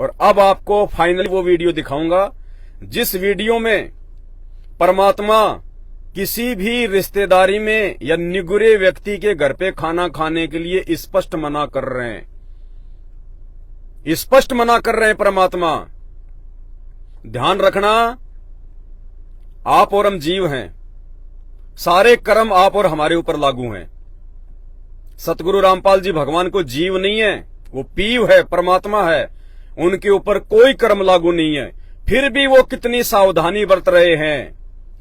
और अब आपको फाइनली वो वीडियो दिखाऊंगा जिस वीडियो में परमात्मा किसी भी रिश्तेदारी में या निगुरे व्यक्ति के घर पे खाना खाने के लिए स्पष्ट मना कर रहे हैं, स्पष्ट मना कर रहे हैं परमात्मा। ध्यान रखना, आप और हम जीव हैं, सारे कर्म आप और हमारे ऊपर लागू हैं। सतगुरु रामपाल जी भगवान को जीव नहीं है, वो पीव है, परमात्मा है, उनके ऊपर कोई कर्म लागू नहीं है। फिर भी वो कितनी सावधानी बरत रहे हैं,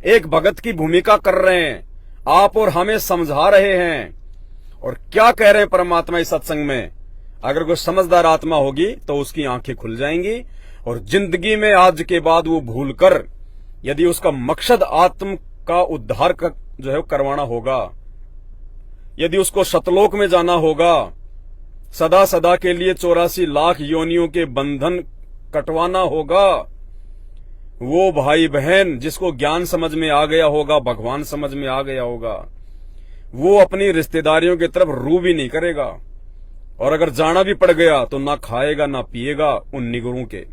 एक भगत की भूमिका कर रहे हैं, आप और हमें समझा रहे हैं। और क्या कह रहे हैं परमात्मा इस सत्संग में? अगर कोई समझदार आत्मा होगी तो उसकी आंखें खुल जाएंगी और जिंदगी में आज के बाद वो भूलकर, यदि उसका मकसद आत्म का उद्धार करवाना होगा, यदि उसको सतलोक में जाना होगा, सदा सदा के लिए 84 लाख योनियों के बंधन कटवाना होगा, वो भाई बहन जिसको ज्ञान समझ में आ गया होगा, भगवान समझ में आ गया होगा, वो अपनी रिश्तेदारियों की तरफ रू भी नहीं करेगा। और अगर जाना भी पड़ गया तो ना खाएगा ना पिएगा उन निगुरों के,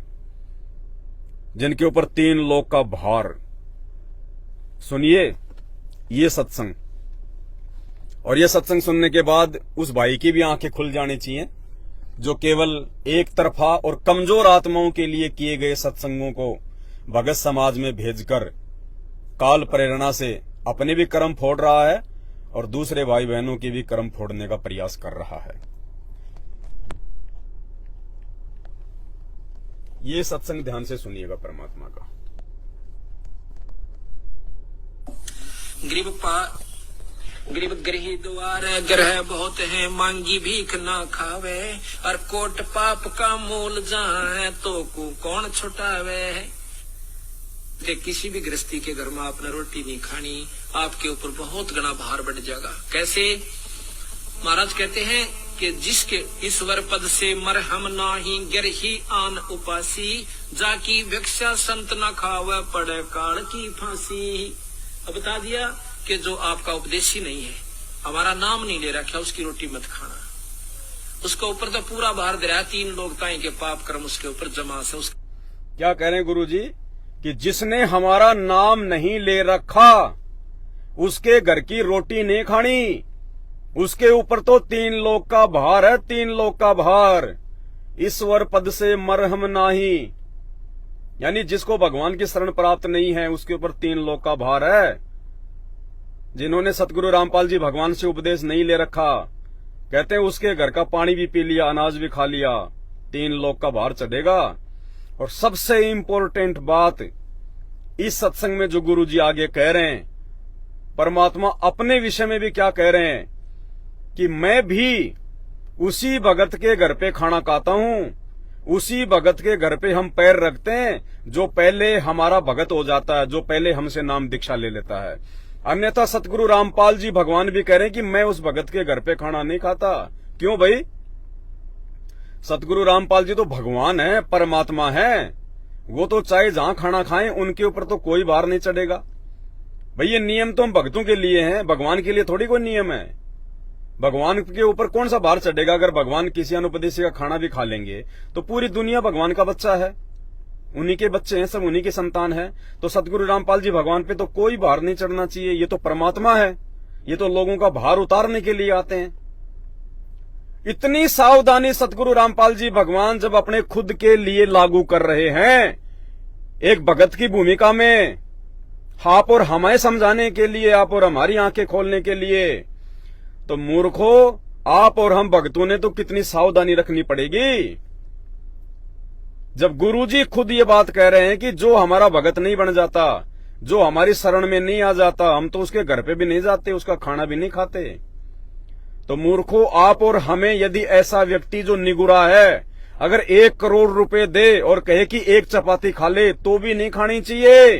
जिनके ऊपर 3 लोक का भार। सुनिए ये सत्संग, और ये सत्संग सुनने के बाद उस भाई की भी आंखें खुल जानी चाहिए जो केवल एक तरफा और कमजोर आत्माओं के लिए किए गए सत्संगों को भगत समाज में भेजकर काल प्रेरणा से अपने भी कर्म फोड़ रहा है और दूसरे भाई बहनों की भी कर्म फोड़ने का प्रयास कर रहा है। ये सत्संग ध्यान से सुनिएगा परमात्मा का। गरीब गृही द्वार ग्रह बहुत है, मांगी भीख ना खावे, और कोट पाप का मूल जहाँ है तो को कौन छुटावे। कि किसी भी गृहस्थी के घर में आपने रोटी नहीं खानी, आपके ऊपर बहुत गना भार बढ़ जाएगा। कैसे? महाराज कहते हैं कि जिसके ईश्वर पद से मरहम नाही, गिर ही आन उपासी, जाकी भिक्षा संत न खावे, पड़े काल की फांसी। अब बता दिया कि जो आपका उपदेशी नहीं है, हमारा नाम नहीं ले रखा, उसकी रोटी मत खाना। उसके ऊपर तो पूरा भार दे रहा है, 3 लोग ताई के पाप कर्म उसके ऊपर जमा से। क्या कह रहे हैं गुरु जी कि जिसने हमारा नाम नहीं ले रखा उसके घर की रोटी नहीं खानी, उसके ऊपर तो 3 लोक का भार है, 3 लोक का भार। ईश्वर पद से मरहम नाही, यानी जिसको भगवान की शरण प्राप्त नहीं है उसके ऊपर 3 लोक का भार है। जिन्होंने सतगुरु रामपाल जी भगवान से उपदेश नहीं ले रखा, कहते हैं उसके घर का पानी भी पी लिया, अनाज भी खा लिया, 3 लोक का भार चढ़ेगा। और सबसे इंपॉर्टेंट बात इस सत्संग में जो गुरु जी आगे कह रहे हैं, परमात्मा अपने विषय में भी क्या कह रहे हैं कि मैं भी उसी भगत के घर पे खाना खाता हूं, उसी भगत के घर पे हम पैर रखते हैं जो पहले हमारा भगत हो जाता है, जो पहले हमसे नाम दीक्षा ले लेता है। अन्यथा सतगुरु रामपाल जी भगवान भी कह रहे हैं कि मैं उस भगत के घर पे खाना नहीं खाता। क्यों भाई? सतगुरु रामपाल जी तो भगवान है, परमात्मा है, वो तो चाहे जहां खाना खाएं उनके ऊपर तो कोई भार नहीं चढ़ेगा। भाई ये नियम तो हम भक्तों के लिए हैं, भगवान के लिए थोड़ी कोई नियम है। भगवान के ऊपर कौन सा भार चढ़ेगा? अगर भगवान किसी अनुपदेशी का खाना भी खा लेंगे तो पूरी दुनिया भगवान का बच्चा है, उन्हीं के बच्चे हैं, सब उन्हीं के संतान है। तो सतगुरु रामपाल जी भगवान पे तो कोई भार नहीं चढ़ना चाहिए। ये तो परमात्मा है, ये तो लोगों का भार उतारने के लिए आते हैं। इतनी सावधानी सतगुरु रामपाल जी भगवान जब अपने खुद के लिए लागू कर रहे हैं, एक भगत की भूमिका में, आप और हमें समझाने के लिए, आप और हमारी आंखें खोलने के लिए, तो मूर्खों आप और हम भक्तों ने तो कितनी सावधानी रखनी पड़ेगी। जब गुरुजी खुद ये बात कह रहे हैं कि जो हमारा भगत नहीं बन जाता, जो हमारी शरण में नहीं आ जाता, हम तो उसके घर पे भी नहीं जाते, उसका खाना भी नहीं खाते। तो मूर्खों आप और हमें यदि ऐसा व्यक्ति जो निगुरा है अगर 1 करोड़ रुपए दे और कहे कि 1 चपाती खा ले तो भी नहीं खानी चाहिए,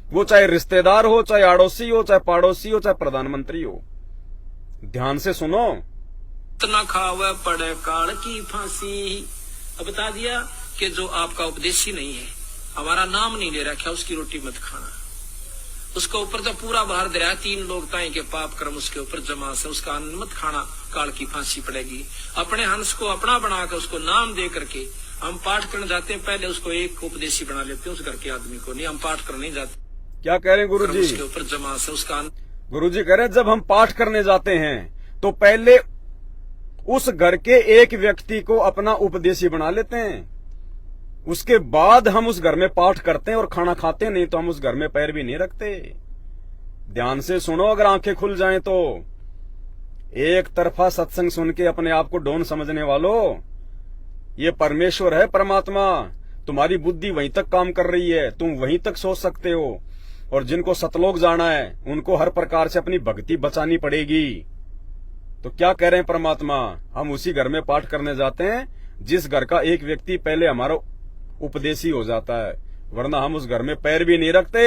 वो चाहे रिश्तेदार हो, चाहे आड़ोसी हो, चाहे पड़ोसी हो, चाहे प्रधानमंत्री हो। ध्यान से सुनो। इतना खावे पड़े काल की फांसी। अब बता दिया कि जो आपका उपदेशी नहीं है, हमारा नाम नहीं ले रखा, उसकी रोटी मत खाना। उसके ऊपर तो पूरा भार दे रहा है, 3 लोग ताई के पाप कर्म उसके ऊपर जमा से, उसका अन्न मत खाना, काल की फांसी पड़ेगी। अपने हंस को अपना बना कर उसको नाम दे करके हम पाठ करने जाते हैं, पहले उसको एक उपदेशी बना लेते हैं, उस घर के आदमी को नहीं। हम पाठ करने नहीं जाते, क्या कह रहे हैं गुरुजी? उसके ऊपर जमा से उसका गुरुजी कह रहे हैं जब हम पाठ करने जाते हैं तो पहले उस घर के एक व्यक्ति को अपना उपदेशी बना लेते हैं, उसके बाद हम उस घर में पाठ करते हैं और खाना खाते हैं, नहीं तो हम उस घर में पैर भी नहीं रखते। ध्यान से सुनो, अगर आंखें खुल जाएं तो। एक तरफा सत्संग सुन के अपने आप को डोन समझने वालों, ये परमेश्वर है, परमात्मा। तुम्हारी बुद्धि वहीं तक काम कर रही है, तुम वहीं तक सोच सकते हो। और जिनको सतलोक जाना है उनको हर प्रकार से अपनी भक्ति बचानी पड़ेगी। तो क्या कह रहे हैं परमात्मा? हम उसी घर में पाठ करने जाते हैं जिस घर का एक व्यक्ति पहले हमारा उपदेशी हो जाता है, वरना हम उस घर में पैर भी नहीं रखते।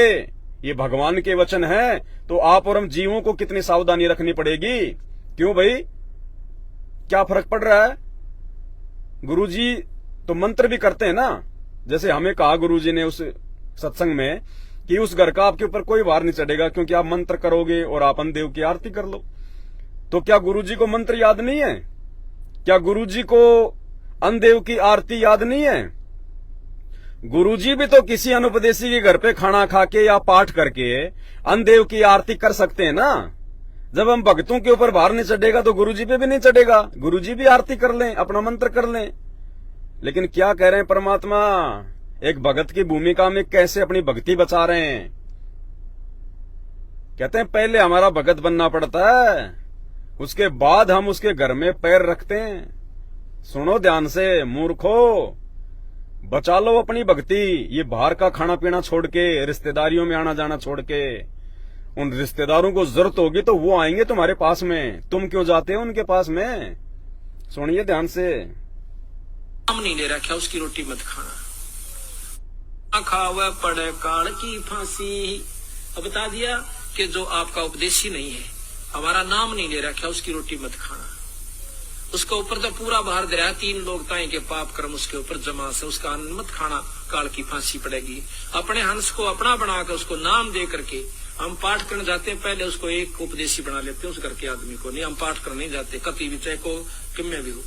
ये भगवान के वचन है, तो आप और हम जीवों को कितनी सावधानी रखनी पड़ेगी। क्यों भाई, क्या फर्क पड़ रहा है? गुरुजी तो मंत्र भी करते हैं ना, जैसे हमें कहा गुरुजी ने उस सत्संग में कि उस घर का आपके ऊपर कोई वार नहीं चढ़ेगा क्योंकि आप मंत्र करोगे और आप देव की आरती कर लो। तो क्या गुरुजी को मंत्र याद नहीं है? क्या गुरुजी को अनदेव की आरती याद नहीं है? गुरुजी भी तो किसी अनुपदेशी के घर पे खाना खा के या पाठ करके अनदेव की आरती कर सकते हैं ना। जब हम भक्तों के ऊपर भार नहीं चढ़ेगा तो गुरुजी पे भी नहीं चढ़ेगा, गुरुजी भी आरती कर लें, अपना मंत्र कर लें। लेकिन क्या कह रहे हैं परमात्मा? एक भगत की भूमिका में कैसे अपनी भक्ति बचा रहे हैं। कहते हैं पहले हमारा भगत बनना पड़ता है, उसके बाद हम उसके घर में पैर रखते हैं। सुनो ध्यान से मूर्खो, बचा लो अपनी भक्ति। ये बाहर का खाना पीना छोड़ के, रिश्तेदारियों में आना जाना छोड़ के, उन रिश्तेदारों को जरूरत होगी तो वो आएंगे तुम्हारे पास में, तुम क्यों जाते हो उनके पास में? सुनिए ध्यान से। नाम नहीं ले रखा उसकी रोटी मत खाना, खावे पड़े काल की फांसी। अब बता दिया कि जो आपका उपदेशी नहीं है, हमारा नाम नहीं ले रखा, उसकी रोटी मत खाना। उसके ऊपर तो पूरा भार दे रहा है, 3 लोग ताई के पाप कर्म उसके ऊपर जमा से, उसका अन्न मत खाना, काल की फांसी पड़ेगी। अपने हंस को अपना बना के उसको नाम दे करके हम पाठ करने जाते हैं, पहले उसको एक उपदेशी बना लेते हैं, उस घर के आदमी को नहीं। हम पाठ करने नहीं जाते, कति भी चाहे को किम्मे भी हो,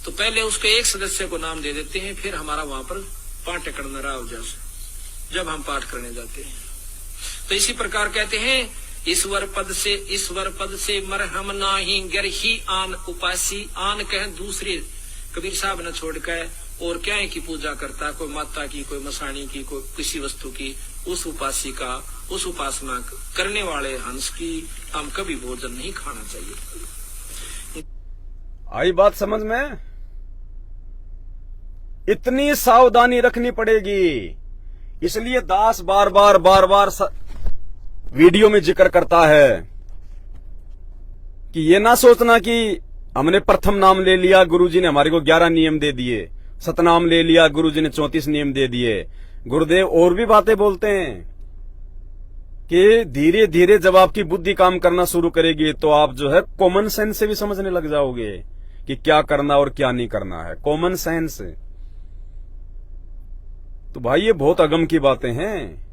तो पहले उसके एक सदस्य को नाम दे देते हैं, फिर हमारा वहां पर पाठ करना रहा जैसे जब हम पाठ करने जाते हैं। तो इसी प्रकार कहते हैं ईश्वर पद से मरहम नाही गर ही आन उपासी। आन कह दूसरे, कबीर साहब ने छोड़कर और क्या की पूजा करता, कोई माता की, कोई मसाणी की, कोई किसी वस्तु की, उस उपासी का, उस उपासना करने वाले हंस की हम कभी भोजन नहीं खाना चाहिए। आई बात समझ में? इतनी सावधानी रखनी पड़ेगी। इसलिए दास बार बार वीडियो में जिक्र करता है कि ये ना सोचना कि हमने प्रथम नाम ले लिया, गुरुजी ने हमारे को 11 नियम दे दिए, सतनाम ले लिया, गुरुजी ने 34 नियम दे दिए। गुरुदेव और भी बातें बोलते हैं कि धीरे धीरे जब आपकी बुद्धि काम करना शुरू करेगी तो आप जो है कॉमन सेंस से भी समझने लग जाओगे कि क्या करना और क्या नहीं करना है। Common sense. तो भाई ये बहुत अगम की बातें हैं।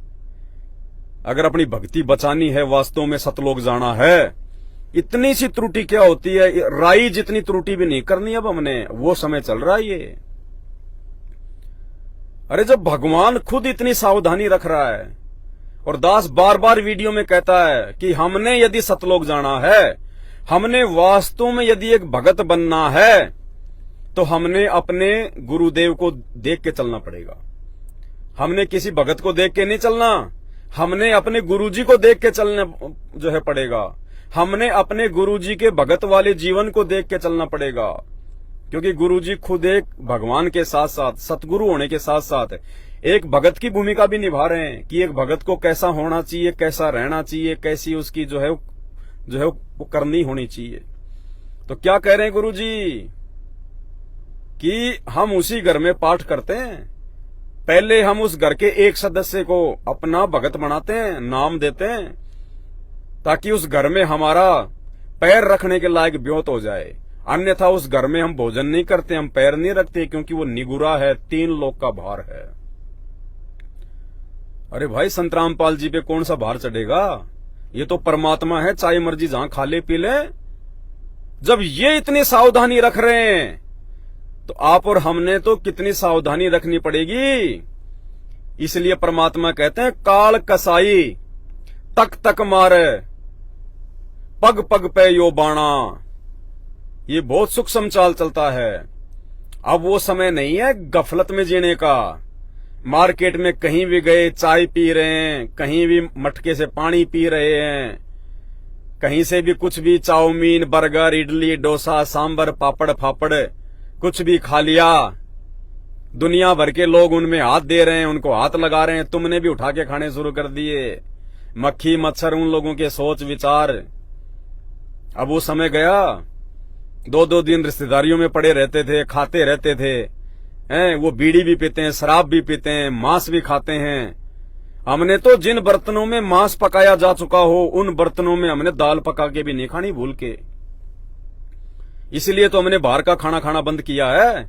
अगर अपनी भक्ति बचानी है, वास्तव में सतलोक जाना है, इतनी सी त्रुटि क्या होती है, राई जितनी त्रुटि भी नहीं करनी अब हमने, वो समय चल रहा है ये। अरे जब भगवान खुद इतनी सावधानी रख रहा है और दास बार बार वीडियो में कहता है कि हमने यदि सतलोक जाना है, हमने वास्तव में यदि एक भगत बनना है, तो हमने अपने गुरुदेव को देख के चलना पड़ेगा। हमने किसी भगत को देख के नहीं चलना, हमने अपने गुरुजी को देख के चलना जो है पड़ेगा। हमने अपने गुरुजी के भगत वाले जीवन को देख के चलना पड़ेगा, क्योंकि गुरुजी खुद एक भगवान के साथ साथ, सतगुरु होने के साथ साथ एक भगत की भूमिका भी निभा रहे हैं कि एक भगत को कैसा होना चाहिए, कैसा रहना चाहिए, कैसी उसकी जो है वो करनी होनी चाहिए। तो क्या कह रहे हैं गुरुजी कि हम उसी घर में पाठ करते हैं, पहले हम उस घर के एक सदस्य को अपना भगत बनाते हैं, नाम देते हैं, ताकि उस घर में हमारा पैर रखने के लायक ब्योत हो जाए। अन्यथा उस घर में हम भोजन नहीं करते, हम पैर नहीं रखते, क्योंकि वो निगुरा है, 3 लोग का भार है। अरे भाई संत रामपाल जी पे कौन सा भार चढ़ेगा? ये तो परमात्मा है, चाहे मर्जी जहां खा ले पी ले। जब ये इतनी सावधानी रख रहे हैं तो आप और हमने तो कितनी सावधानी रखनी पड़ेगी। इसलिए परमात्मा कहते हैं काल कसाई तक तक मारे पग पग पे यो बाणा। ये बहुत सूक्ष्म चाल चलता है। अब वो समय नहीं है गफलत में जीने का। मार्केट में कहीं भी गए चाय पी रहे हैं, कहीं भी मटके से पानी पी रहे हैं, कहीं से भी कुछ भी चाउमीन बर्गर इडली डोसा सांबर पापड़ फापड़ कुछ भी खा लिया। दुनिया भर के लोग उनमें हाथ दे रहे हैं, उनको हाथ लगा रहे हैं, तुमने भी उठा के खाने शुरू कर दिए। मक्खी मच्छर उन लोगों के सोच विचार। अब वो समय गया, 2-2 दिन रिश्तेदारियों में पड़े रहते थे, खाते रहते थे, हैं वो बीड़ी भी पीते हैं, शराब भी पीते हैं, मांस भी खाते हैं। हमने तो जिन बर्तनों में मांस पकाया जा चुका हो उन बर्तनों में हमने दाल पका के भी नहीं खानी भूल के। इसलिए तो हमने बाहर का खाना खाना बंद किया है।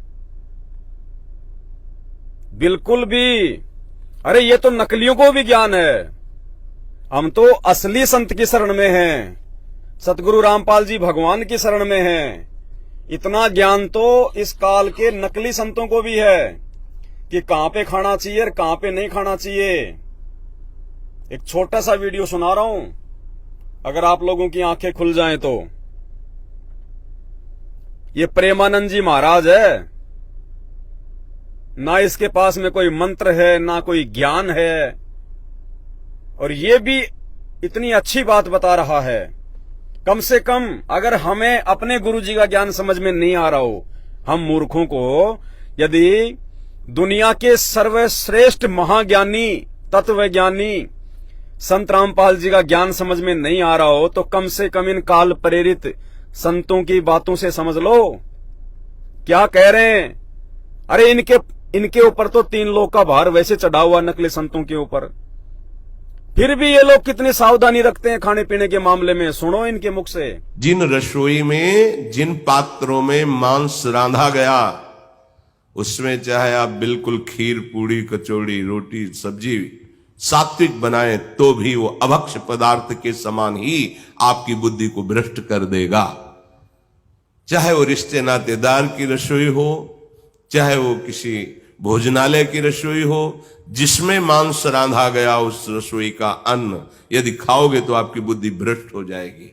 बिल्कुल भी। अरे ये तो नकलियों को भी ज्ञान है। हम तो असली संत की शरण में हैं, सतगुरु रामपाल जी भगवान की शरण में हैं। इतना ज्ञान तो इस काल के नकली संतों को भी है कि कहां पे खाना चाहिए और कहां पे नहीं खाना चाहिए। एक छोटा सा वीडियो सुना रहा हूं, अगर आप लोगों की आंखें खुल जाएं तो। ये प्रेमानंद जी महाराज है, ना इसके पास में कोई मंत्र है ना कोई ज्ञान है, और ये भी इतनी अच्छी बात बता रहा है। कम से कम अगर हमें अपने गुरुजी का ज्ञान समझ में नहीं आ रहा हो, हम मूर्खों को यदि दुनिया के सर्वश्रेष्ठ महाज्ञानी तत्वज्ञानी संत रामपाल जी का ज्ञान समझ में नहीं आ रहा हो, तो कम से कम इन काल प्रेरित संतों की बातों से समझ लो क्या कह रहे हैं। अरे इनके ऊपर तो 3 लोग का भार वैसे चढ़ा हुआ नकली संतों के ऊपर, फिर भी ये लोग कितनी सावधानी रखते हैं खाने पीने के मामले में। सुनो इनके मुख से। जिन रसोई में जिन पात्रों में मांस रांधा गया, उसमें चाहे आप बिल्कुल खीर पूड़ी कचौड़ी रोटी सब्जी सात्विक बनाएं तो भी वो अभक्ष पदार्थ के समान ही आपकी बुद्धि को भ्रष्ट कर देगा। चाहे वो रिश्ते नातेदार की रसोई हो, चाहे वो किसी भोजनालय की रसोई हो, जिसमें मांस रांधा गया उस रसोई का अन्न यदि खाओगे तो आपकी बुद्धि भ्रष्ट हो जाएगी।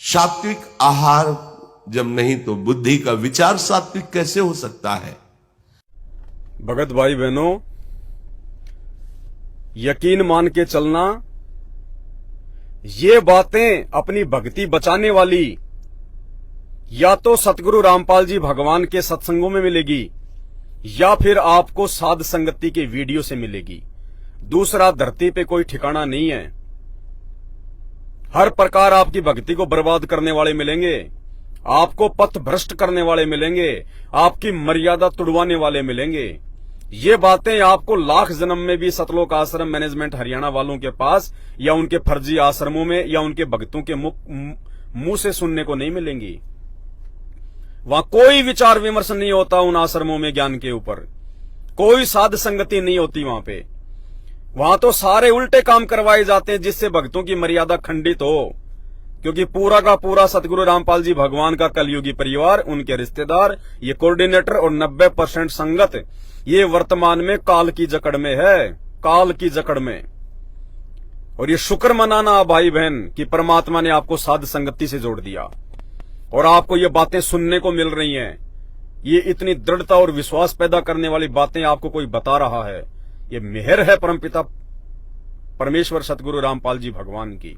सात्विक आहार जब नहीं तो बुद्धि का विचार सात्विक कैसे हो सकता है। भगत भाई बहनों, यकीन मान के चलना, ये बातें अपनी भक्ति बचाने वाली या तो सतगुरु रामपाल जी भगवान के सत्संगों में मिलेगी या फिर आपको साध संगति के वीडियो से मिलेगी। दूसरा धरती पे कोई ठिकाना नहीं है। हर प्रकार आपकी भक्ति को बर्बाद करने वाले मिलेंगे, आपको पथ भ्रष्ट करने वाले मिलेंगे, आपकी मर्यादा तुड़वाने वाले मिलेंगे। ये बातें आपको लाख जन्म में भी सतलोक आश्रम मैनेजमेंट हरियाणा वालों के पास या उनके फर्जी आश्रमों में या उनके भक्तों के मुंह से सुनने को नहीं मिलेंगी। वहां कोई विचार विमर्श नहीं होता उन आश्रमों में ज्ञान के ऊपर, कोई साध संगति नहीं होती वहां पे। वहां तो सारे उल्टे काम करवाए जाते हैं जिससे भक्तों की मर्यादा खंडित हो, क्योंकि पूरा का पूरा सतगुरु रामपाल जी भगवान का कलयुगी परिवार, उनके रिश्तेदार, ये कोऑर्डिनेटर और 90% संगत ये वर्तमान में काल की जकड़ में है, काल की जकड़ में। और ये शुक्र मनाना भाई बहन कि परमात्मा ने आपको साध संगति से जोड़ दिया और आपको ये बातें सुनने को मिल रही हैं। ये इतनी दृढ़ता और विश्वास पैदा करने वाली बातें आपको कोई बता रहा है। ये मेहर है परमपिता परमेश्वर सतगुरु रामपाल जी भगवान की।